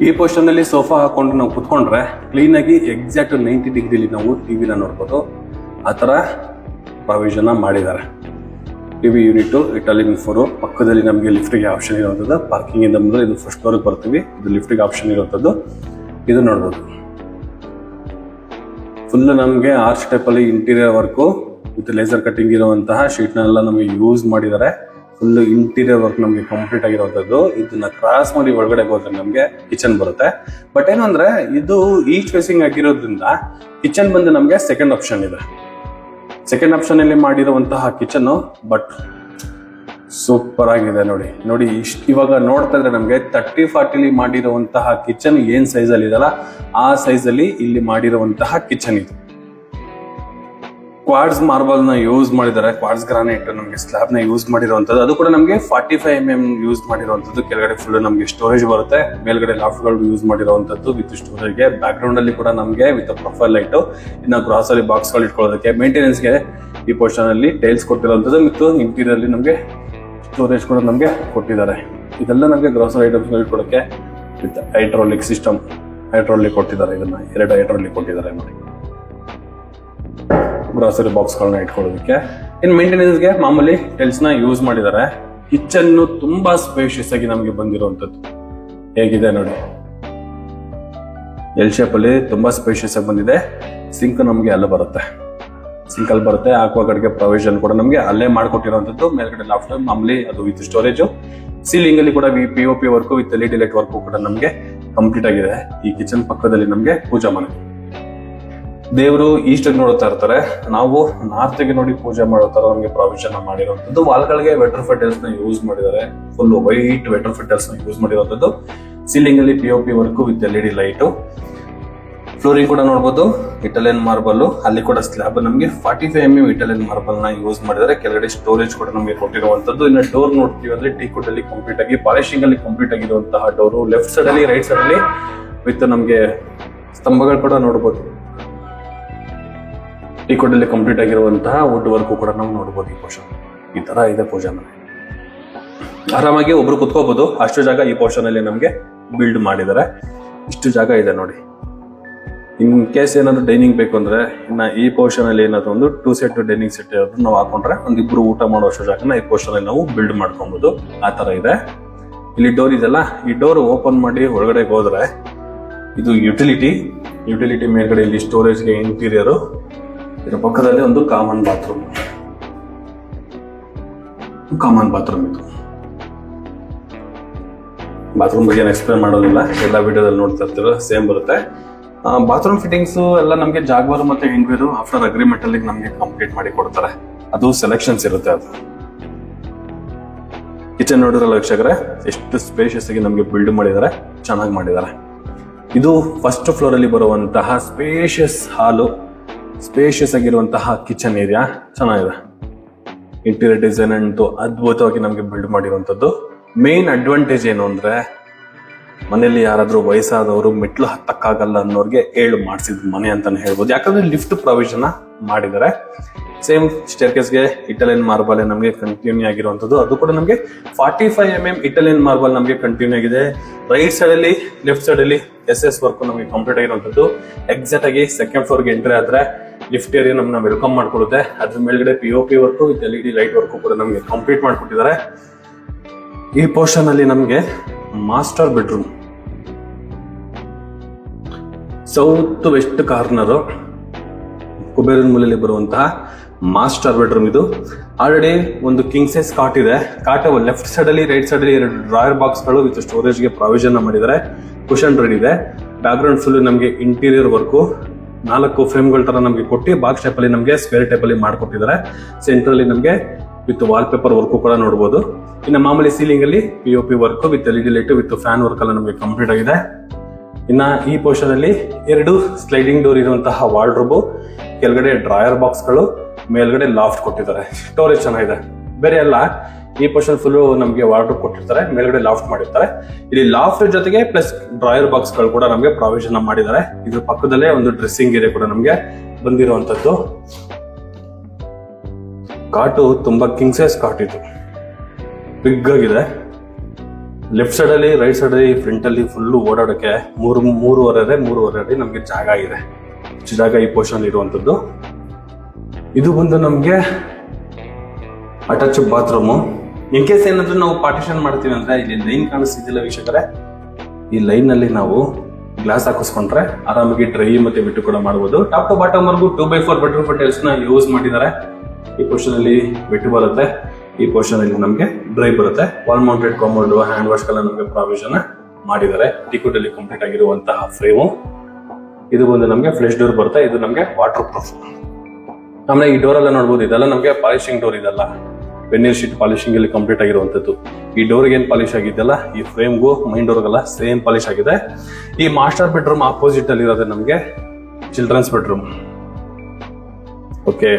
ಈ ಪೋರ್ಷನ್ ಅಲ್ಲಿ ಸೋಫಾ ಹಾಕೊಂಡು ನಾವು ಕುತ್ಕೊಂಡ್ರೆ ಕ್ಲೀನ್ ಆಗಿ ಎಕ್ಸಾಕ್ಟ್ 90 ಡಿಗ್ರಿಲಿ ನಾವು ಟಿವಿನ ನೋಡ್ಬೋದು. ಆ ತರ ಪ್ರಾವಿಷನ್ ಮಾಡಿದ್ದಾರೆ. TV unit Italian 4. ಪಕ್ಕದಲ್ಲಿ ನಮಗೆ ಲಿಫ್ಟ್ಗೆ ಆಪ್ಷನ್ ಇರುವಂತದ್ದು. ಪಾರ್ಕಿಂಗ್ ಇಂದ ಮುಂದೆ ಇದು ಫಸ್ಟ್ ಫ್ಲೋರ್ ಬರ್ತೀವಿ. ಇದು ಲಿಫ್ಟ್ಗೆ ಆಪ್ಷನ್ ಇರುವಂತದ್ದು. ಇದು ನೋಡ್ಬೋದು, ಫುಲ್ ನಮಗೆ ಆರ್ಚ್ ಟೈಪ್ ಅಲ್ಲಿ interior work with laser cutting ಇರುವಂತಹ ಶೀಟ್ ನೆಲ್ಲ ನಮಗೆ ಯೂಸ್ ಮಾಡಿದ್ದಾರೆ. ಫುಲ್ ಇಂಟೀರಿಯರ್ ವರ್ಕ್ ನಮಗೆ ಕಂಪ್ಲೀಟ್ ಆಗಿರುವಂತದ್ದು. ಇದನ್ನ ಕ್ರಾಸ್ ಮಾಡಿ ಒಳಗಡೆ ಹೋದ್ರೆ ನಮಗೆ ಕಿಚನ್ ಬರುತ್ತೆ. ಬಟ್ ಏನಂದ್ರೆ ಇದು ಈಸ್ಟ್ ಫೇಸಿಂಗ್ ಆಗಿರೋದ್ರಿಂದ ಕಿಚನ್ ಬಂದು ನಮಗೆ ಸೆಕೆಂಡ್ ಆಪ್ಷನ್ ಇದೆ. ಸೆಕೆಂಡ್ ಆಪ್ಷನ್ ಅಲ್ಲಿ ಮಾಡಿರುವಂತಹ ಕಿಚನ್ ಬಟ್ ಸೂಪರ್ ಆಗಿದೆ ನೋಡಿ. ಇವಾಗ ನೋಡ್ತಾ ಇದ್ರೆ ನಮಗೆ 30-40 ಮಾಡಿರುವಂತಹ ಕಿಚನ್ ಏನ್ ಸೈಜ್ ಅಲ್ಲಿ ಇದೆಯಲ್ಲ ಆ ಸೈಜ್ ಅಲ್ಲಿ ಇಲ್ಲಿ ಮಾಡಿರುವಂತಹ ಕಿಚನ್ ಇದು. ಕ್ವಾಡ್ಸ್ ಮಾರ್ಬಲ್ ನ ಯೂಸ್ ಮಾಡಿದ್ದಾರೆ. ಕ್ವಾಡ್ಸ್ ಗ್ರಾನೈಟ್ ನಮಗೆ ಸ್ಲಾಬ್ ನ ಯೂಸ್ ಮಾಡಿರುವಂತದ್ದು. ಅದು ಕೂಡ ನಮಗೆ 45 mm ಯೂಸ್ ಮಾಡಿರುವಂತದ್ದು. ಕೆಳಗಡೆ ಫುಲ್ ನಮಗೆ ಸ್ಟೋರೇಜ್ ಬರುತ್ತೆ. ಮೇಲ್ಗಡೆ ಲಾಫ್ಟ್ ಗಳು ಯೂಸ್ ಮಾಡಿರುವಂತದ್ದು ವಿತ್ ಸ್ಟೋರೇಜ್ ಗೆ. ಬ್ಯಾಕ್ ಗ್ರೌಂಡ್ ಅಲ್ಲಿ ಕೂಡ ನಮಗೆ ವಿತ್ ಪ್ರೊಫೈಲ್ ಲೈಟ್, ಇನ್ನು ಗ್ರಾಸರಿ ಬಾಕ್ಸ್ ಗಳು ಇಟ್ಕೊಳ್ಳೋದಕ್ಕೆ, ಮೇಂಟೆನೆನ್ಸ್ ಗೆ ಈ ಪೋರ್ಷನ್ ಅಲ್ಲಿ ಟೈಲ್ಸ್ ಕೊಟ್ಟಿರುವಂತದ್ದು. ಮತ್ತು ಇಂಟೀರಿಯರ್ ಅಲ್ಲಿ ನಮಗೆ ಸ್ಟೋರೇಜ್ ಕೂಡ ನಮಗೆ ಕೊಟ್ಟಿದ್ದಾರೆ. ಇದೆಲ್ಲ ನಮಗೆ ಗ್ರಾಸರಿ ಐಟಮ್ಸ್ ಇಟ್ಕೊಳ್ಳೋಕೆ ವಿತ್ ಹೈಡ್ರಾಲಿಕ್ ಸಿಸ್ಟಮ್ ಹೈಡ್ರಾಲಿಕ್ ಕೊಟ್ಟಿದ್ದಾರೆ. ಇದನ್ನ 2 ಹೈಡ್ರಾಲಿಕ್ ಕೊಟ್ಟಿದ್ದಾರೆ ನೋಡಿ, ಗ್ರಾಸರಿ ಬಾಕ್ಸ್ಗಳನ್ನ ಇಟ್ಕೊಳ್ಳೋದಕ್ಕೆ. ಇನ್ನು ಮೇಂಟೆನೆನ್ಸ್ಗೆ ಮಾಮೂಲಿ ಟೈಲ್ಸ್ನ ಯೂಸ್ ಮಾಡಿದ್ದಾರೆ. ಕಿಚನ್ ತುಂಬಾ ಸ್ಪೇಷಿಯಸ್ ಆಗಿ ನಮಗೆ ಬಂದಿರುವಂತದ್ದು ಹೇಗಿದೆ ನೋಡಿ, ಎಲ್ ಶೇಪ್ ಅಲ್ಲಿ ತುಂಬಾ ಸ್ಪೇಷಿಯಸ್ ಆಗಿ ಬಂದಿದೆ. ಸಿಂಕ್ ನಮಗೆ ಅಲ್ಲೇ ಬರುತ್ತೆ, ಸಿಂಕ್ ಅಲ್ಲಿ ಬರುತ್ತೆ. ಆಕ್ವಾಗಾರ್ಡ್ಗೆ ಪ್ರೊವಿಷನ್ ಕೂಡ ನಮಗೆ ಅಲ್ಲೇ ಮಾಡ್ಕೊಟ್ಟಿರುವಂತದ್ದು. ಮೇಲ್ಗಡೆ ಲಾಫ್ಟ್ ಮಾಮೂಲಿ ಅದು ವಿತ್ ಸ್ಟೋರೇಜ್. ಸೀಲಿಂಗ್ ಅಲ್ಲಿ ಕೂಡ POP work with LED light work ಕೂಡ ನಮಗೆ ಕಂಪ್ಲೀಟ್ ಆಗಿದೆ. ಈ ಕಿಚನ್ ಪಕ್ಕದಲ್ಲಿ ನಮಗೆ ಪೂಜಾ ಮನೆ. ದೇವರು ಈಸ್ಟ್ ನೋಡುತ್ತಾ ಇರ್ತಾರೆ, ನಾವು ನಾರ್ತ್ ಗೆ ನೋಡಿ ಪೂಜೆ ಮಾಡೋ ತರ ನಮಗೆ ಪ್ರಾವಿಷನ್ ಮಾಡಿರುವಂತದ್ದು. ವಾಲ್ಗಳಿಗೆ ವೆಟರ್ ಟೈಲ್ಸ್ ನ ಯೂಸ್ ಮಾಡಿದ್ದಾರೆ, ಫುಲ್ ವೈಟ್ ವೆಟರ್ ಟೈಲ್ಸ್ ನ ಯೂಸ್ ಮಾಡಿರುವಂತದ್ದು. ಸೀಲಿಂಗ್ ಅಲ್ಲಿ POP work with LED light. Flooring ಕೂಡ ನೋಡಬಹುದು ಇಟಾಲಿಯನ್ ಮಾರ್ಬಲ್. ಅಲ್ಲಿ ಕೂಡ ಸ್ಲ್ಯಾಬ್ ನಮಗೆ 45 mm ಇಟಾಲಿಯನ್ ಮಾರ್ಬಲ್ ನ ಯೂಸ್ ಮಾಡಿದ್ದಾರೆ. ಕೆಳಗಡೆ ಸ್ಟೋರೇಜ್ ಕೂಡ ನಮಗೆ ಕೊಟ್ಟಿರುವಂತದ್ದು. ಇನ್ನು ಡೋರ್ ನೋಡ್ತೀವಿ ಅಂದ್ರೆ ಟೀಕ್ವುಡ್ ಅಲ್ಲಿ ಕಂಪ್ಲೀಟ್ ಆಗಿ ಪಾಲಿಶಿಂಗ್ ಅಲ್ಲಿ ಕಂಪ್ಲೀಟ್ ಆಗಿರುವಂತಹ ಡೋರು. ಲೆಫ್ಟ್ ಸೈಡ್ ಅಲ್ಲಿ ರೈಟ್ ಸೈಡ್ ಅಲ್ಲಿ ವಿತ್ ನಮಗೆ ಸ್ತಂಭಗಳು ಕೂಡ ನೋಡಬಹುದು. ಟೀಕ್ವುಡ್ ಅಲ್ಲಿ ಕಂಪ್ಲೀಟ್ ಆಗಿರುವಂತಹ ವುಡ್ ವರ್ಕ್ ಕೂಡ ನಾವು ನೋಡಬಹುದು. ಈ ಪೋರ್ಷನ್ ಈ ತರ ಇದೆ ಪೂಜಾ ಮನೆ. ಆರಾಮಾಗಿ ಒಬ್ರು ಕುತ್ಕೋಬಹುದು, ಅಷ್ಟು ಜಾಗ ಈ ಪೋರ್ಷನ್ ಅಲ್ಲಿ ನಮಗೆ ಬಿಲ್ಡ್ ಮಾಡಿದ್ದಾರೆ. ಇಷ್ಟು ಜಾಗ ಇದೆ ನೋಡಿ. ಇನ್ ಕೇಸ್ ಏನಾದ್ರು ಡೈನಿಂಗ್ ಬೇಕು ಅಂದ್ರೆ ಇನ್ನ ಈ ಪೋರ್ಷನ್ ಅಲ್ಲಿ ಏನಾದ್ರು ಒಂದು 2 ಸೆಟ್ ಡೈನಿಂಗ್ ಸೆಟ್ ನಾವು ಹಾಕೊಂಡ್ರೆ ಒಂದಿಬ್ರು ಊಟ ಮಾಡುವಷ್ಟು ಜಾಗನ ಈ ಪೋರ್ಷನ್ ಅಲ್ಲಿ ನಾವು ಬಿಲ್ಡ್ ಮಾಡ್ಕೊಬಹುದು. ಆ ತರ ಇದೆ. ಇಲ್ಲಿ ಡೋರ್ ಇದೆಲ್ಲ, ಈ ಡೋರ್ ಓಪನ್ ಮಾಡಿ ಒಳಗಡೆ ಹೋದ್ರೆ ಇದು ಯುಟಿಲಿಟಿ ಮೇಲ್ಗಡೆ ಇಲ್ಲಿ ಸ್ಟೋರೇಜ್ಗೆ ಇಂಟೀರಿಯರ್. ಇದರ ಪಕ್ಕದಲ್ಲಿ ಒಂದು ಕಾಮನ್ ಬಾತ್ರೂಮ್ ಇದು. ಬಾತ್ರೂಮ್ ಬಗ್ಗೆ ಎಕ್ಸ್ಪ್ಲೇನ್ ಮಾಡೋದಿಲ್ಲ, ಎಲ್ಲ ವಿಡಿಯೋದಲ್ಲಿ ನೋಡ್ತಾ ಇರ್ತೀರ, ಸೇಮ್ ಬರುತ್ತೆ. ಬಾತ್ರೂಮ್ ಫಿಟ್ಟಿಂಗ್ಸ್ ಎಲ್ಲ ನಮಗೆ ಜಾಗ್ವಾರ್ ಮತ್ತೆ ಹೆಂಗ್ವೇರು ಆಫ್ಟರ್ ಅಗ್ರಿಮೆಂಟ್ ಅಲ್ಲಿ ನಮಗೆ ಕಂಪ್ಲೀಟ್ ಮಾಡಿ ಕೊಡ್ತಾರೆ. ಅದು ಸೆಲೆಕ್ಷನ್ಸ್ ಇರುತ್ತೆ. ಅದು ಕಿಚನ್ ನೋಡಿದ್ರಲ್ಲ ವೀಕ್ಷಕರೇ, ಎಷ್ಟು ಸ್ಪೇಷಿಯಸ್ ಆಗಿ ನಮಗೆ ಬಿಲ್ಡ್ ಮಾಡಿದ್ದಾರೆ, ಚೆನ್ನಾಗಿ ಮಾಡಿದ್ದಾರೆ. ಇದು ಫಸ್ಟ್ ಫ್ಲೋರ್ ಅಲ್ಲಿ ಬರುವಂತಹ ಸ್ಪೇಷಿಯಸ್ ಹಾಲು, ಸ್ಪೇಷಿಯಸ್ ಆಗಿರುವಂತಹ ಕಿಚನ್ ಏರಿಯಾ ಚೆನ್ನಾಗಿದೆ. ಇಂಟೀರಿಯರ್ ಡಿಸೈನ್ ಅಂತೂ ಅದ್ಭುತವಾಗಿ ನಮಗೆ ಬಿಲ್ಡ್ ಮಾಡಿರುವಂತದ್ದು. ಮೇನ್ ಅಡ್ವಾಂಟೇಜ್ ಏನು ಅಂದ್ರೆ ಮನೆಯಲ್ಲಿ ಯಾರಾದ್ರೂ ವಯಸ್ಸಾದವರು ಮೆಟ್ಲು ಹತ್ತಕ್ಕಾಗಲ್ಲ ಅನ್ನೋರ್ಗೆ ಮಾಡಿಸಿದ ಮನೆ ಅಂತಾನೆ ಹೇಳ್ಬೋದು. ಯಾಕಂದ್ರೆ ಲಿಫ್ಟ್ ಪ್ರಾವಿಷನ್ ಮಾಡಿದ್ದಾರೆ. ಸೇಮ್ ಸ್ಟೇರ್ಕೇಸ್ಗೆ ಇಟಾಲಿಯನ್ ಮಾರ್ಬಲ್ ನಮಗೆ ಕಂಟಿನ್ಯೂ ಆಗಿರುವಂತದ್ದು. ಅದು ಕೂಡ ನಮಗೆ 45 mm ಇಟಾಲಿಯನ್ ಮಾರ್ಬಲ್ ನಮಗೆ ಕಂಟಿನ್ಯೂ ಆಗಿದೆ. ರೈಟ್ ಸೈಡ್ ಅಲ್ಲಿ ಲೆಫ್ಟ್ ಸೈಡ್ ಅಲ್ಲಿ SS ವರ್ಕ್ ನಮಗೆ ಕಂಪ್ಲೀಟ್ ಆಗಿರುವಂತದ್ದು. ಎಕ್ಸಾಕ್ಟ್ ಆಗಿ ಸೆಕೆಂಡ್ ಫ್ಲೋರ್ ಗೆ ಎಂಟ್ರಿ ಆದ್ರೆ ಲಿಫ್ಟ್ ಏರಿಯಾ ನಮ್ಮನ್ನ ವೆಲ್ಕಮ್ ಮಾಡ್ಕೊಳ್ಳುತ್ತೆ. ಅದ್ರ ಮೇಲ್ಗಡೆ POP work with LED light work ಕೂಡ ನಮಗೆ ಕಂಪ್ಲೀಟ್ ಮಾಡ್ಕೊಟ್ಟಿದ್ದಾರೆ. ಈ ಪೋರ್ಷನ್ ಅಲ್ಲಿ ನಮಗೆ master bedroom, south west corner ಕುಬೇರನ್ ಮೂಲೆಯಲ್ಲಿ ಬರುವಂತಹ ಮಾಸ್ಟರ್ ಬೆಡ್ರೂಮ್. ಇದು ಆಲ್ರೆಡಿ ಒಂದು ಕಿಂಗ್ ಸೈಜ್ ಕಾಟ್ ಇದೆ. ಕಾಟ್ ಲೆಫ್ಟ್ ಸೈಡ್ ಅಲ್ಲಿ ರೈಟ್ ಸೈಡ್ ಅಲ್ಲಿ 2 ಡ್ರಾಯರ್ ಬಾಕ್ಸ್ ಗಳು ವಿತ್ ಸ್ಟೋರೇಜ್ ಗೆ ಪ್ರಾವಿಷನ್ ಮಾಡಿದ್ದಾರೆ. ಕುಶನ್ ರೆಡಿ ಇದೆ. ಬ್ಯಾಕ್ ಗ್ರೌಂಡ್ ಫುಲ್ ನಮಗೆ ಇಂಟೀರಿಯರ್ ವರ್ಕ್ 4 ಫ್ರೇಮ್ಗಳ ತರ ನಮಗೆ ಕೊಟ್ಟು ಬಾಕ್ಸ್ ಟೈಪ್ ಅಲ್ಲಿ ನಮಗೆ ಸ್ಕ್ವೇರ್ ಟೈಪ್ ಅಲ್ಲಿ ಮಾಡ್ಕೊಟ್ಟಿದ್ದಾರೆ. ಸೆಂಟರ್ ಅಲ್ಲಿ ನಮಗೆ ವಿತ್ ವಾಲ್ ಪೇಪರ್ ವರ್ಕ್ ಕೂಡ ನೋಡಬಹುದು. ಇನ್ನು ಮಾಮೂಲಿ ಸೀಲಿಂಗ್ ಅಲ್ಲಿ POP work with LED light with fan work ಎಲ್ಲ ನಮಗೆ ಕಂಪ್ಲೀಟ್ ಆಗಿದೆ. ಇನ್ನ ಈ ಪೋರ್ಷನ್ ಅಲ್ಲಿ 2 ಸ್ಲೈಡಿಂಗ್ ಡೋರ್ ಇರುವಂತಹ ವಾರ್ಡ್ರೋಬ್, ಕೆಳಗಡೆ ಡ್ರಾಯರ್ ಬಾಕ್ಸ್ ಗಳು, ಮೇಲ್ಗಡೆ ಲಾಫ್ಟ್ ಕೊಟ್ಟಿದ್ದಾರೆ. ಸ್ಟೋರೇಜ್ ಚೆನ್ನಾಗಿದೆ. ಬೇರೆ ಎಲ್ಲ ಈ ಪೋರ್ಷನ್ ಫುಲ್ ನಮಗೆ ವಾರ್ಡ್ರೋಬ್ ಕೊಟ್ಟಿರ್ತಾರೆ, ಮೇಲ್ಗಡೆ ಲಾಫ್ಟ್ ಮಾಡಿರ್ತಾರೆ. ಇಲ್ಲಿ ಲಾಫ್ಟ್ ಜೊತೆಗೆ ಪ್ಲಸ್ ಡ್ರಾಯರ್ ಬಾಕ್ಸ್ ಗಳು ಕೂಡ ನಮಗೆ ಪ್ರಾವಿಷನ್ ಮಾಡಿದ್ದಾರೆ. ಇದ್ರ ಪಕ್ಕದಲ್ಲೇ ಒಂದು ಡ್ರೆಸ್ಸಿಂಗ್ ಏರಿಯಾ ಕೂಡ ನಮಗೆ ಬಂದಿರುವಂತದ್ದು. ಕಾಟು ತುಂಬಾ ಕಿಂಗ್ ಸೈಜ್ ಕಾಟ್, ಇದು ಬಿಗ್ ಆಗಿದೆ. ಲೆಫ್ಟ್ ಸೈಡ್ ಅಲ್ಲಿ ರೈಟ್ ಸೈಡ್ ಅಲ್ಲಿ ಫ್ರಂಟ್ ಅಲ್ಲಿ ಫುಲ್ ಓಡಾಡಕ್ಕೆ 3.5 ಅಡಿ ನಮ್ಗೆ ಜಾಗ ಇದೆ. ಇಷ್ಟು ಜಾಗ ಈ ಪೋರ್ಷನ್ ಇರುವಂತದ್ದು. ಇದು ಬಂದು ನಮ್ಗೆ ಅಟ್ಯಾಚ್ ಬಾತ್ರೂಮ್. ಇನ್ ಕೇಸ್ ಏನಾದ್ರೂ ನಾವು ಪಾರ್ಟಿಷನ್ ಮಾಡ್ತೀವಿ ಅಂದ್ರೆ ಇಲ್ಲಿ ಲೈನ್ ಕಾಣಿಸ್ತಿದ್ದಿಲ್ಲ ವೀಕ್ಷಕರೇ, ಈ ಲೈನ್ ನಲ್ಲಿ ನಾವು ಗ್ಲಾಸ್ ಹಾಕಿಸ್ಕೊಂಡ್ರೆ ಆರಾಮಾಗಿ ಡ್ರೈ ಮತ್ತೆ ಬಿಟ್ಟು ಕೂಡ ಮಾಡಬಹುದು. ಟಾಪ್ ಟು ಬಾಟಮ್ ವರ್ಗು 2x4 ಬೆಡ್ರೂಮ್ ಟೈಲ್ಸ್ ನ ಯೂಸ್ ಮಾಡಿದ್ದಾರೆ. ಈ ಪೋರ್ಷನ್ ಅಲ್ಲಿ ಬೆಟ್ಟು ಬರುತ್ತೆ, ಈ ಪೋರ್ಷನ್ ಅಲ್ಲಿ ನಮಗೆ ಡ್ರೈ ಬರುತ್ತೆ. Wall mounted compound hand wash ಗಳ ನಮಗೆ ಪ್ರಾವಿಷನ್ ಮಾಡಿದ್ದಾರೆ. ಟೀಕ್ವುಡ್ ಅಲ್ಲಿ ಕಂಪ್ಲೀಟ್ ಆಗಿರುವಂತಹ ಫ್ರೇಮು. ಇದು ಬಂದು ನಮಗೆ ಫ್ಲೆಶ್ ಡೋರ್ ಬರುತ್ತೆ. ಇದು ನಮಗೆ ವಾಟರ್ ಪ್ರೂಫ್. ಆಮೇಲೆ ಈ ಡೋರ್ ಎಲ್ಲ ನೋಡಬಹುದು, ಇದೆಲ್ಲ ನಮಗೆ ಪಾಲಿಶಿಂಗ್ ಡೋರ್. ಇದೆಲ್ಲ ವೆನಿರ್ ಶೀಟ್ ಪಾಲಿಶಿಂಗ್ ಅಲ್ಲಿ ಕಂಪ್ಲೀಟ್ ಆಗಿರುವಂತದ್ದು. ಈ ಡೋರ್ಗೆ ಏನ್ ಪಾಲಿಶ್ ಆಗಿದೆಯಲ್ಲ ಈ ಫ್ರೇಮ್ಗೂ ಮೈನ್ ಡೋರ್ಗೆಲ್ಲ ಸೇಮ್ ಪಾಲಿಶ್ ಆಗಿದೆ. ಈ ಮಾಸ್ಟರ್ ಬೆಡ್ರೂಮ್ ಆಪೋಸಿಟ್ ಅಲ್ಲಿ ಇರೋದು ನಮಗೆ ಚಿಲ್ಡ್ರನ್ಸ್ ಬೆಡ್ರೂಮ್. ಓಕೆ,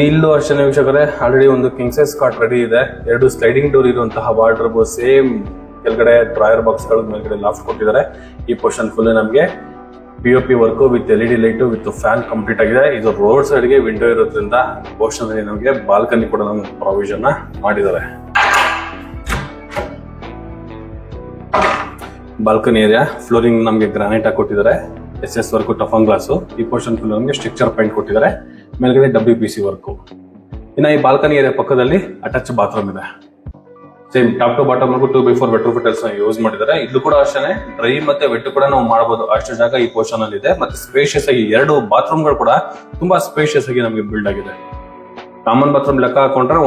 ಇಲ್ಲೂ ಅಷ್ಟೇ ವೀಕ್ಷಕರೇ, ಆಲ್ರೆಡಿ ಒಂದು ಕಿಂಗ್ ಸೈಜ್ ಕಾಟ್ ರೆಡಿ ಇದೆ. 2 ಸ್ಲೈಡಿಂಗ್ ಡೋರ್ ಇರುವಂತಹ ವಾರ್ಡ್ರೋಬ್, ಸೇಮ್ ಕೆಳಗಡೆ ಡ್ರಾಯರ್ ಬಾಕ್ಸ್ ಗಳು, ಮೇಲ್ಗಡೆ ಲಾಫ್ಟ್ ಕೊಟ್ಟಿದ್ದಾರೆ. ಈ ಪೋರ್ಷನ್ ಫುಲ್ ನಮಗೆ POP work with LED light with fan complete ಆಗಿದೆ. ಇದು ರೋಡ್ ಸೈಡ್ ಗೆ ವಿಂಡೋ ಇರೋದ್ರಿಂದ ಪೋರ್ಷನ್ ಅಲ್ಲಿ ನಮಗೆ ಬಾಲ್ಕನಿ ಕೂಡ ನಮಗೆ ಪ್ರಾವಿಷನ್ ಮಾಡಿದ್ದಾರೆ. ಬಾಲ್ಕನಿ ಏರಿಯಾ ಫ್ಲೋರಿಂಗ್ ನಮಗೆ ಗ್ರಾನೈಟ್ ಆಗಿ ಕೊಟ್ಟಿದ್ದಾರೆ. SS work tough on glass. ಈ ಪೋರ್ಷನ್ ಫುಲ್ ನಮಗೆ ಸ್ಟ್ರಕ್ಚರ್ ಪೈಂಟ್ ಕೊಟ್ಟಿದ್ದಾರೆ. ಮೇಲ್ಗಡೆ WPC ವರ್ಕ್. ಇನ್ನು ಈ ಬಾಲ್ಕನಿ ಏರಿಯಾ ಪಕ್ಕದಲ್ಲಿ ಅಟ್ಯಾಚ್ ಬಾತ್ರೂಮ್ ಇದೆ. Same top to bottom 2x4 wetproof tiles use ಮಾಡಿದ್ದಾರೆ. ಇದು ಕೂಡ ಅಷ್ಟೇ ಡ್ರೈ ಮತ್ತೆ ವೆಟ್ ಕೂಡ ನಾವು ಮಾಡಬಹುದು. ಅಷ್ಟು ಜಾಗ ಈ ಪೋರ್ಷನ್ ಅಲ್ಲಿ ಇದೆ. ಮತ್ತೆ ಸ್ಪೇಷಿಯಸ್ ಆಗಿ 2 ಬಾತ್ರೂಮ್ ಗಳು ಕೂಡ ತುಂಬಾ ಸ್ಪೇಷಿಯಸ್ ಆಗಿ ನಮಗೆ ಬಿಲ್ಡ್ ಆಗಿದೆ. ಕಾಮನ್ ಬಾತ್ರೂಮ್ ಲೆಕ್ಕ ಹಾಕೊಂಡ್ರೆ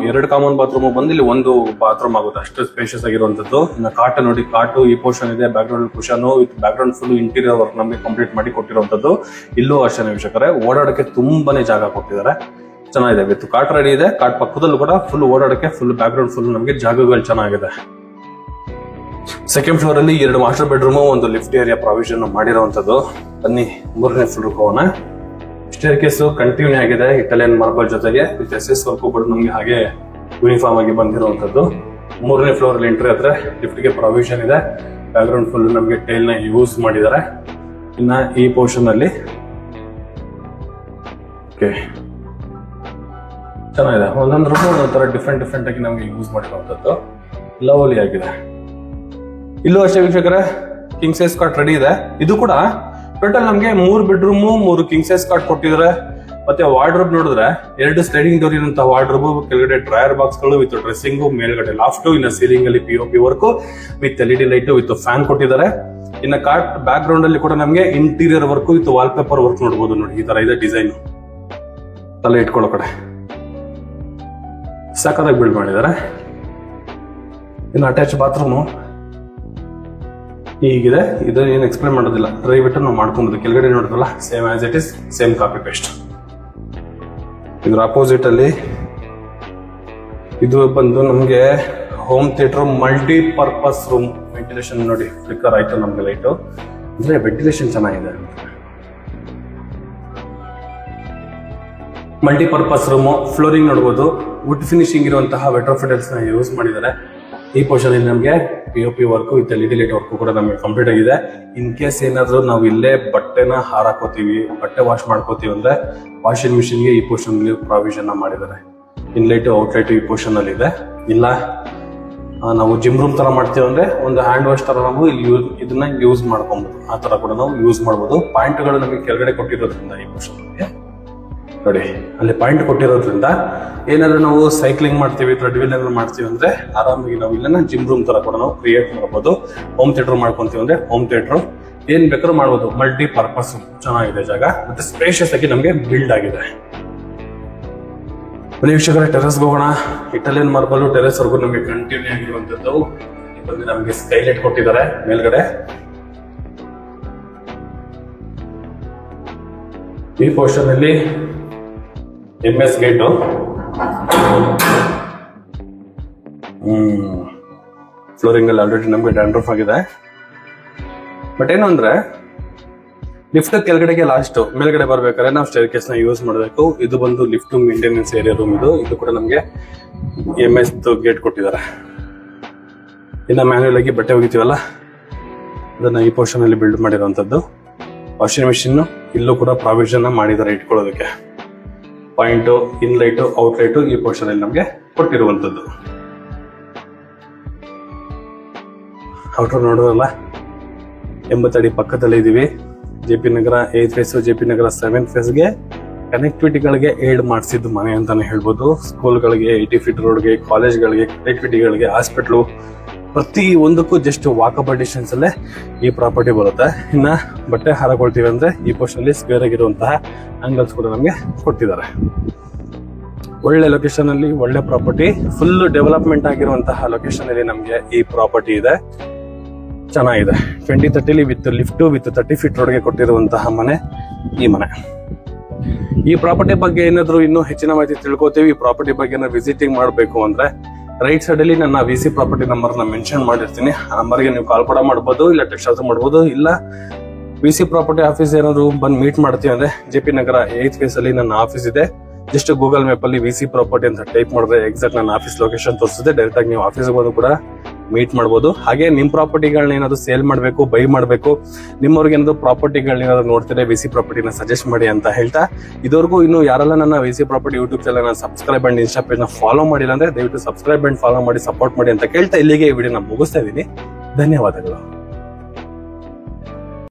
2 ಕಾಮನ್ ಬಾತ್ರೂಮ್ ಬಂದು ಇಲ್ಲಿ 1 ಬಾತ್ರೂಮ್ ಆಗುತ್ತೆ. ಅಷ್ಟು ಸ್ಪೇಷಿಯಸ್ ಆಗಿರುವಂತದ್ದು. ಇನ್ನು ಕಾಟ್ ನೋಡಿ, ಕಾಟು ಈ ಪೋರ್ಷನ್ ಇದೆ. Back ground cushion with back ground full interior work ನಮಗೆ ಕಂಪ್ಲೀಟ್ ಮಾಡಿ ಕೊಟ್ಟಿರುವಂತದ್ದು. ಇಲ್ಲೂ ಅಷ್ಟೇ ವೀಕ್ಷಕರೇ ಓಡಾಡಕ್ಕೆ ತುಂಬಾನೇ ಜಾಗ ಕೊಟ್ಟಿದ್ದಾರೆ. ಚೆನ್ನಾಗಿದೆ. ವಿತ್ ಕಾಟ್ ರೆಡಿ ಇದೆ. ಕಾಟ್ ಪಕ್ಕದಲ್ಲೂ ಕೂಡ ಫುಲ್ ಓಡಾಡಕ್ಕೆ ಫುಲ್ ಬ್ಯಾಕ್ ಗ್ರೌಂಡ್ ಫುಲ್ ನಮಗೆ ಜಾಗಗಳು ಚೆನ್ನಾಗಿದೆ. ಸೆಕೆಂಡ್ ಫ್ಲೋರ್ ಅಲ್ಲಿ 2 master bedroom, 1 lift area provision ಮಾಡಿರುವಂತದ್ದು. ಬನ್ನಿ 3ನೇ ಫ್ಲೋರ್ ಹೋಗೋಣ. ಸ್ಟೇರ್ ಕೇಸ್ ಕಂಟಿನ್ಯೂ ಆಗಿದೆ ಇಟಾಲಿಯನ್ ಮಾರ್ಬಲ್ ಜೊತೆಗೆ ವಿತ್ SS ವರ್ಕ್ ಕೂಡ ನಮಗೆ ಹಾಗೆ ಯೂನಿಫಾರ್ಮ್ ಆಗಿ ಬಂದಿರುವಂತದ್ದು. 3ನೇ ಫ್ಲೋರ್ ಅಲ್ಲಿ ಎಂಟ್ರಿ ಆದ್ರೆ ಲಿಫ್ಟ್ ಗೆ ಪ್ರಾವಿಷನ್ ಇದೆ. ಬ್ಯಾಕ್ ಗ್ರೌಂಡ್ ಫುಲ್ ನಮಗೆ ಟೈಲ್ ನ ಯೂಸ್ ಮಾಡಿದ್ದಾರೆ. ಇನ್ನ ಈ ಪೋರ್ಷನ್ ಅಲ್ಲಿ ಚೆನ್ನಾಗಿದೆ. ಒಂದೊಂದು ರೂಮ್ ಒಂದೊಂದರ ಡಿಫ್ರೆಂಟ್ ಆಗಿ ನಮಗೆ ಯೂಸ್ ಮಾಡಿರುವಂತದ್ದು. ಲವ್ಲಿ ಆಗಿದೆ. ಇಲ್ಲೂ ಅಷ್ಟೇ ವೀಕ್ಷಕರೇ ಕಿಂಗ್ ಸೈಜ್ ಕಾಟ್ ರೆಡಿ ಇದೆ. ಇದು ಕೂಡ ಟೋಟಲ್ ನಮಗೆ 3 ಬೆಡ್ರೂಮ್ 3 ಕಿಂಗ್ ಸೈಜ್ ಕಾಟ್ ಕೊಟ್ಟಿದ್ದಾರೆ. ಮತ್ತೆ ವಾರ್ಡ್ರೋಬ್ ನೋಡಿದ್ರೆ 2 ಸ್ಲೈಡಿಂಗ್ ಡೋರ್ ಇರುವಂತಹ ವಾರ್ಡ್ರೋಬ್, ಕೆಳಗಡೆ ಡ್ರೈಯರ್ ಬಾಕ್ಸ್ ಗಳು ವಿತ್ ಡ್ರೆಸ್ಸಿಂಗ್, ಮೇಲ್ಗಡೆ ಲಾಫ್ಟ್, ಇನ್ನು ಸೀಲಿಂಗ್ ಅಲ್ಲಿ POP work with LED light with fan ಕೊಟ್ಟಿದ್ದಾರೆ. ಇನ್ನು ಕಾಟ್ ಬ್ಯಾಕ್ ಗ್ರೌಂಡ್ ಅಲ್ಲಿ ಕೂಡ ನಮಗೆ interior work with wall paper work ನೋಡಬಹುದು. ನೋಡಿ ಈ ತರ ಇದೆ ಡಿಸೈನ್. ತಲೆ ಇಟ್ಕೊಳ್ಳೋ ಕಡೆ ಸಖತ್ತಾಗಿ ಬಿಲ್ಡ್ ಮಾಡಿದ್ದಾರೆ. ಇನ್ನು ಅಟ್ಯಾಚ್ ಬಾತ್ರೂಮ್ ಹೀಗಿದೆ. ಇದು ಏನು ಎಕ್ಸ್ಪ್ಲೇನ್ ಮಾಡೋದಿಲ್ಲ, ಡ್ರೈ ಬಿಟ್ಟು ನಾವು ಮಾಡ್ಕೊಬಹುದು. ಕೆಳಗಡೆ ನೋಡಿದ್ರಲ್ಲ same as it is, same copy paste. ಇದ್ರ ಅಪೋಸಿಟ್ ಅಲ್ಲಿ ಇದು ಬಂದು ನಮಗೆ home theatre multi purpose room. Ventilation ನೋಡಿ ಫ್ಲಿಕ್ಕರ್ ಆಯ್ತು ನಮ್ಗೆ ಲೈಟ್, ಅಂದ್ರೆ ವೆಂಟಿಲೇಷನ್ ಚೆನ್ನಾಗಿದೆ. Multipurpose room. ಫ್ಲೋರಿಂಗ್ ನೋಡಬಹುದು ವುಡ್ ಫಿನಿಶಿಂಗ್ ಇರುವಂತಹ ವೆಟ್ರೂಫ್ ಟೈಲ್ಸ್ ನ ಯೂಸ್ ಮಾಡಿದ್ದಾರೆ. ಈ ಪೋರ್ಷನ್ ಅಲ್ಲಿ ನಮಗೆ POP work with LED light work ಕೂಡ ನಮಗೆ ಕಂಪ್ಲೀಟ್ ಆಗಿದೆ. ಇನ್ ಕೇಸ್ ಏನಾದ್ರು ನಾವು ಇಲ್ಲೇ ಬಟ್ಟೆನ ಹಾರಾಕೋತೀವಿ, ಬಟ್ಟೆ ವಾಶ್ ಮಾಡ್ಕೋತೀವಿ ಅಂದ್ರೆ ವಾಷಿಂಗ್ ಮಿಷಿನ್ ಗೆ ಈ ಪೋರ್ಷನ್ ಅಲ್ಲಿ ಪ್ರಾವಿಷನ್ ಮಾಡಿದ್ದಾರೆ. ಇನ್ಲೈಟ್ ಔಟ್ಲೈಟ್ ಈ ಪೋರ್ಷನ್ ಅಲ್ಲಿ ಇದೆ. ಇಲ್ಲ ನಾವು ಜಿಮ್ ರೂಮ್ ತರ ಮಾಡ್ತೀವಿ ಅಂದ್ರೆ ಒಂದು ಹ್ಯಾಂಡ್ ವಾಶ್ ತರ ನಾವು ಇಲ್ಲಿ ಇದನ್ನ ಯೂಸ್ ಮಾಡ್ಕೊಬಹುದು. ಆ ತರ ಕೂಡ ನಾವು ಯೂಸ್ ಮಾಡಬಹುದು. ಪಾಯಿಂಟ್ ಗಳು ನಮಗೆ ಕೆಳಗಡೆ ಕೊಟ್ಟಿರೋದ್ರಿಂದ ಈ ಪೋರ್ಷನ್ ನೋಡಿ ಅಲ್ಲಿ ಪಾಯಿಂಟ್ ಕೊಟ್ಟಿರೋದ್ರಿಂದ ಏನಾದ್ರು ನಾವು ಸೈಕ್ಲಿಂಗ್ ಮಾಡ್ತೀವಿ, ಟ್ರೆಡ್ಮಿಲ್ ಏನಾದ್ರು ಮಾಡ್ತೀವಿ ಅಂದ್ರೆ ಆರಾಮಾಗಿ ನಾವು ಇಲ್ಲನ್ನ ಜಿಮ್ ರೂಮ್ ತರ ಕೂಡ ನಾವು ಕ್ರಿಯೇಟ್ ಮಾಡಬಹುದು. ಹೋಮ್ ಥಿಯೇಟರ್ ಮಾಡ್ಕೊಂತೀವಿ ಅಂದ್ರೆ ಹೋಮ್ ಥಿಯೇಟರ್ ಏನ್ ಬೇಕಾದ್ರೂ ಮಾಡಬಹುದು. ಮಲ್ಟಿ ಪರ್ಪಸ್ ಚೆನ್ನಾಗಿದೆ ಜಾಗ, ಮತ್ತೆ ಸ್ಪೇಷಿಯಸ್ ಆಗಿ ನಮಗೆ ಬಿಲ್ಡ್ ಆಗಿದೆ. ವೀಕ್ಷಕರ ಟೆರೆಸ್ ಹೋಗೋಣ. ಇಟಾಲಿಯನ್ ಮಾರ್ಬಲ್ ಟೆರೆಸ್ ವರ್ಗು ನಮಗೆ ಕಂಟಿನ್ಯೂ ಆಗಿರುವಂತದ್ದು. ನಮಗೆ ಸ್ಕೈಲೈಟ್ ಕೊಟ್ಟಿದ್ದಾರೆ ಮೇಲ್ಗಡೆ. ಈ ಪೋರ್ಷನ್ ಅಲ್ಲಿ MS ಗೇಟು. ಫ್ಲೋರಿಂಗ್ ಅಲ್ಲಿ ಆಲ್ರೆಡಿ ನಮಗೆ ಡ್ಯಾಂಡ್ರಫ್ ಆಗಿದೆ. ಬಟ್ ಏನು ಅಂದ್ರೆ ಲಿಫ್ಟ್ ಕೆಳಗಡೆಗೆ ಲಾಸ್ಟ್ ಮೇಲ್ಗಡೆ ಬರ್ಬೇಕಾದ್ರೆ ನಾವು ಸ್ಟೇರ್ ಕೇಸ್ ನ ಯೂಸ್ ಮಾಡಬೇಕು. ಇದು ಬಂದು ಲಿಫ್ಟ್ ಮೇಂಟೆನೆನ್ಸ್ ಏರಿಯಾ ರೂಮ್. ಇದು ಕೂಡ ನಮಗೆ MS ಗೇಟ್ ಕೊಟ್ಟಿದ್ದಾರೆ. ಇನ್ನ ಮ್ಯಾನ್ಯುಯಲ್ ಆಗಿ ಬಟ್ಟೆ ಒಗಿತೀವಲ್ಲ ಅದನ್ನ ಈ ಪೋರ್ಷನ್ ಅಲ್ಲಿ ಬಿಲ್ಡ್ ಮಾಡಿರುವಂತದ್ದು. ವಾಷಿಂಗ್ ಮಿಷಿನ್ ಇಲ್ಲೂ ಕೂಡ ಪ್ರಾವಿಷನ್ ಮಾಡಿದ್ದಾರೆ ಇಟ್ಕೊಳ್ಳೋದಕ್ಕೆ. ಪಾಯಿಂಟ್, ಇನ್ಲೈಟ್, ಔಟ್ಲೈಟ್ ಈ ಪೋರ್ಷನ್ ಅಲ್ಲಿ ನಮಗೆ ಕೊಟ್ಟಿರುವಂತದ್ದು. ಔಟರ್ ನೋಡೋದಲ್ಲ 80 ಅಡಿ ಪಕ್ಕದಲ್ಲೇ ಇದೀವಿ. JP ನಗರ 8th ಫೇಸ್, JP ನಗರ 7th ಫೇಸ್ಗೆ ಕನೆಕ್ಟಿವಿಟಿಗಳಿಗೆ ಏಡ್ ಮಾಡಿಸಿದ್ದು ಮನೆ ಅಂತಾನೆ ಹೇಳ್ಬೋದು. ಸ್ಕೂಲ್ಗಳಿಗೆ, 80 ಫೀಟ್ ರೋಡ್ಗೆ, ಕಾಲೇಜ್ಗಳಿಗೆ, ಕನೆಕ್ಟಿವಿಟಿಗಳಿಗೆ, ಹಾಸ್ಪಿಟ್ಲು ಪ್ರತಿ ಒಂದಕ್ಕೂ ಜಸ್ಟ್ ವಾಕಬಲ್ ಡಿಸ್ಟೆನ್ಸ್ ಅಲ್ಲೇ ಈ ಪ್ರಾಪರ್ಟಿ ಬರುತ್ತೆ. ಇನ್ನ ಬಟ್ಟೆ ಹಾರಕೊಳ್ತೀವಿ ಅಂದ್ರೆ ಈ ಪೋರ್ಷನ್ ಅಲ್ಲಿ ಸ್ಕ್ವೇರ್ ಆಗಿರುವಂತಹ ಆಂಗಲ್ಸ್ ಕೂಡ ನಮಗೆ ಕೊಟ್ಟಿದ್ದಾರೆ. ಒಳ್ಳೆ ಲೊಕೇಶನ್ ಅಲ್ಲಿ ಒಳ್ಳೆ ಪ್ರಾಪರ್ಟಿ, ಫುಲ್ ಡೆವಲಪ್ಮೆಂಟ್ ಆಗಿರುವಂತಹ ಲೊಕೇಶನ್ ಅಲ್ಲಿ ನಮಗೆ ಈ ಪ್ರಾಪರ್ಟಿ ಇದೆ. ಚೆನ್ನಾಗಿದೆ. 2030 ವಿತ್ ಲಿಫ್ಟ್ ವಿತ್ 30 ಫೀಟ್ ರೋಡ್ಗೆ ಕೊಟ್ಟಿರುವಂತಹ ಮನೆ ಈ ಮನೆ. ಈ ಪ್ರಾಪರ್ಟಿ ಬಗ್ಗೆ ಏನಾದ್ರು ಇನ್ನೂ ಹೆಚ್ಚಿನ ಮಾಹಿತಿ ತಿಳ್ಕೊತೀವಿ, ಈ ಪ್ರಾಪರ್ಟಿ ಬಗ್ಗೆ ವಿಸಿಟಿಂಗ್ ಮಾಡಬೇಕು ಅಂದ್ರೆ ರೈಟ್ ಸೈಡ್ ಅಲ್ಲಿ ನನ್ನ VC ಪ್ರಾಪರ್ಟಿ ನಂಬರ್ ನ ಮೆನ್ಷನ್ ಮಾಡಿರ್ತೀನಿ. ಆ ನಂಬರ್ಗೆ ನೀವು ಕಾಲ್ ಕೂಡ ಮಾಡಬಹುದು, ಇಲ್ಲ ಟೆಕ್ಸ್ಟ್ ಆದ್ರೂ ಮಾಡಬಹುದು. ಇಲ್ಲ VC ಪ್ರಾಪರ್ಟಿ ಆಫೀಸ್ ಏನಾದ್ರು ಬಂದು ಮೀಟ್ ಮಾಡ್ತೀವಿ ಅಂದ್ರೆ JP ನಗರ 8th ಫೇಸ್ ಅಲ್ಲಿ ನನ್ನ ಆಫೀಸ್ ಇದೆ. ಜಸ್ಟ್ ಗೂಗಲ್ ಮ್ಯಾಪ್ ಅಲ್ಲಿ VC ಪ್ರಾಪರ್ಟಿ ಅಂತ ಟೈಪ್ ಮಾಡಿದ್ರೆ ಎಕ್ಸಾಕ್ಟ್ ನನ್ನ ಆಫೀಸ್ ಲೊಕೇಶನ್ ತೋರಿಸುತ್ತೆ. ಡೈರೆಕ್ಟ್ ಆಗಿ ನೀವು ಆಫೀಸ್ ಬಂದು ಕೂಡ ಮೀಟ್ ಮಾಡಬಹುದು. ಹಾಗೆ ನಿಮ್ ಪ್ರಾಪರ್ಟಿಗಳನ್ನ ಏನಾದ್ರು ಸೇಲ್ ಮಾಡಬೇಕು, ಬೈ ಮಾಡಬೇಕು, ನಿಮ್ಮವ್ರಿಗೆ ಏನಾದ್ರು ಪ್ರಾಪರ್ಟಿಗಳನ್ನ ಏನಾದ್ರು ನೋಡ್ತಿದ್ರೆ VC ಪ್ರಾಪರ್ಟಿನ ಸಜೆಸ್ಟ್ ಮಾಡಿ ಅಂತ ಹೇಳ್ತಾ, ಇದುವರೆಗೂ ಇನ್ನು ಯಾರೆಲ್ಲ ನನ್ನ VC property YouTube channel subscribe and insta page ನ ಫಾಲೋ ಮಾಡಿಲ್ಲ ಅಂದ್ರೆ ದಯವಿಟ್ಟು ಸಬ್ಸ್ಕ್ರೈಬ್ ಅಂಡ್ ಫಾಲೋ ಮಾಡಿ ಸಪೋರ್ಟ್ ಮಾಡಿ ಅಂತ ಕೇಳ್ತಾ ಇಲ್ಲಿಗೆ ಈ ವಿಡಿಯೋನ ಮುಗಿಸ್ತಾ ಇದೀನಿ. ಧನ್ಯವಾದಗಳು.